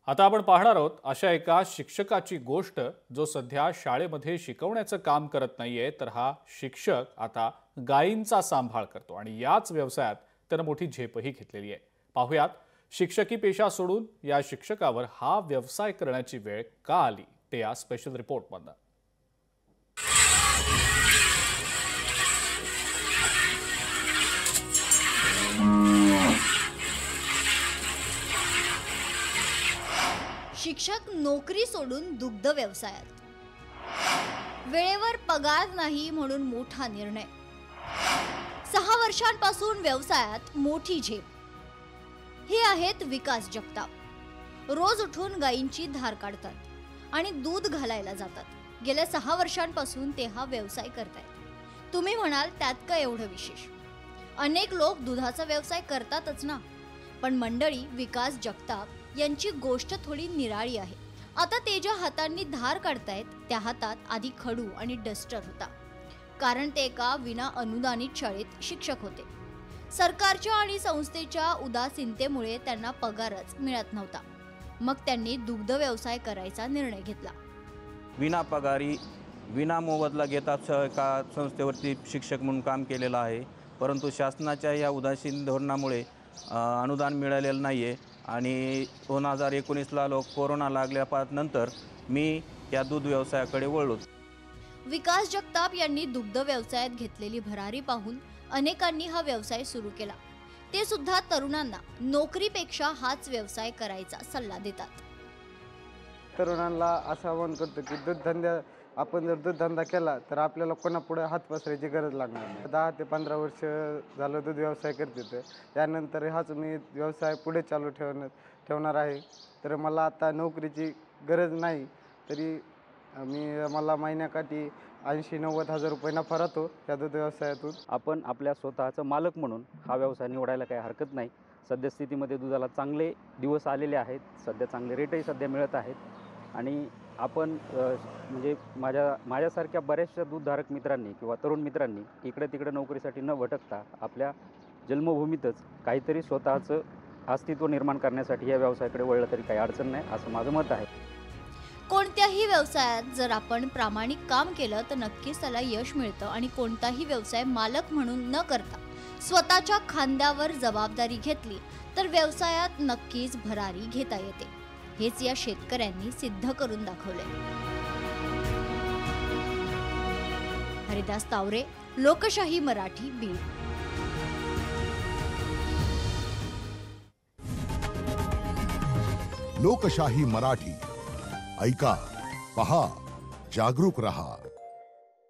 आता आपण पाहणार आहोत अशा एका शिक्षकाची गोष्ट जो सध्या शाळेमध्ये शिकवण्याचं काम करत नाहीये, तर हा शिक्षक आता गायींचा सांभाळ करतो आणि याच व्यवसायात त्यानं मोठी झेपही घेतलेली आहे। पाहुयात शिक्षकी पेशा सोडून या शिक्षकावर हा व्यवसाय करण्याची वेळ का आली ते या स्पेशल रिपोर्टमधून। शिक्षक नोकरी सोडून दुग्ध व्यवसायात। वेळेवर पगार नाही म्हणून मोठा निर्णय। 6 वर्षांपासून व्यवसायात मोठी झेप। हे आहेत विकास जगताप। रोज उठून गायींची धार काढतात आणि दूध घालायला जातात। गेल्या 6 वर्षांपासून ते हा व्यवसाय करतायत। तुम्ही म्हणाल त्यात काय एवढं विशेष? अनेक लोक दुधाचा व्यवसाय करतातच ना, पण मंडळी विकास जगताप यांची गोष्ट थोडी निराळी आहे। आता ते ज्या हातांनी धार काढतायत त्या हातात आधी खडू आणि डस्टर होता, कारण ते एका विना अनुदानित शाळेत शिक्षक होते। सरकारच्या आणि संस्थेच्या उदासीनतेमुळे त्यांना पगारच मिळत नव्हता। मग त्यांनी दुग्ध व्यवसाय करायचा निर्णय घेतला। विना पगारी विना मोबदला घेता एका संस्थेवरती शिक्षक म्हणून काम केलेलं आहे, परंतु शासनाच्या या उदासीन धोरणामुळे अनुदान मिळालेलं नाही आहे आणि 2019ला कोरोना लागल्यानंतर मी या दूध व्यवसायाकडे वळलो। विकास जगताप यांनी दुग्ध व्यवसायात घेतलेली भरारी पाहून अनेकांनी हा व्यवसाय सुरू केला। ते सुद्धा तरुणांना नोकरीपेक्षा हाच व्यवसाय करायचा सल्ला देतात। तरुणांना असं आवाहन करतो की आपण जर दूधधंदा केला तर आपल्याला कोणापुढे हात पसरायची गरज लागणार नाही। 10 ते 15 वर्ष झालं दूध व्यवसाय करते, त्यानंतर हाच मी व्यवसाय पुढे चालू ठेवणार आहे। तर मला आता नोकरीची गरज नाही, तरी मला महिन्याकाठी 80-90 हजार रुपये नफा राहतो या दूध व्यवसायातून। आपण आपल्या स्वतःचं मालक म्हणून हा व्यवसाय निवडायला काही हरकत नाही। सद्यस्थितीमध्ये दुधाला चांगले दिवस आलेले आहेत, सध्या चांगले रेटही सध्या मिळत आहेत आणि आपण म्हणजे माझ्यासारख्या बऱ्याचशा दूधधारक मित्रांनी किंवा तरुण मित्रांनी इकडे तिकडे नोकरीसाठी न भटकता आपल्या जन्मभूमीतच काहीतरी स्वतःचं अस्तित्व निर्माण करण्यासाठी या व्यवसायाकडे वळलं तरी काही अडचण नाही, असं माझं मत आहे। कोणत्याही व्यवसायात जर आपण प्रामाणिक काम केलं तर नक्कीच त्याला यश मिळतं आणि कोणताही व्यवसाय मालक म्हणून न करता स्वतःच्या खांद्यावर जबाबदारी घेतली तर व्यवसायात नक्कीच भरारी घेता येते। हेच या शेतकऱ्यांनी सिद्ध करून दाखवलंय। हरिदास तावरे, लोकशाही मराठी, बीड। लोकशाही मराठी ऐका, पहा, जागरूक रहा।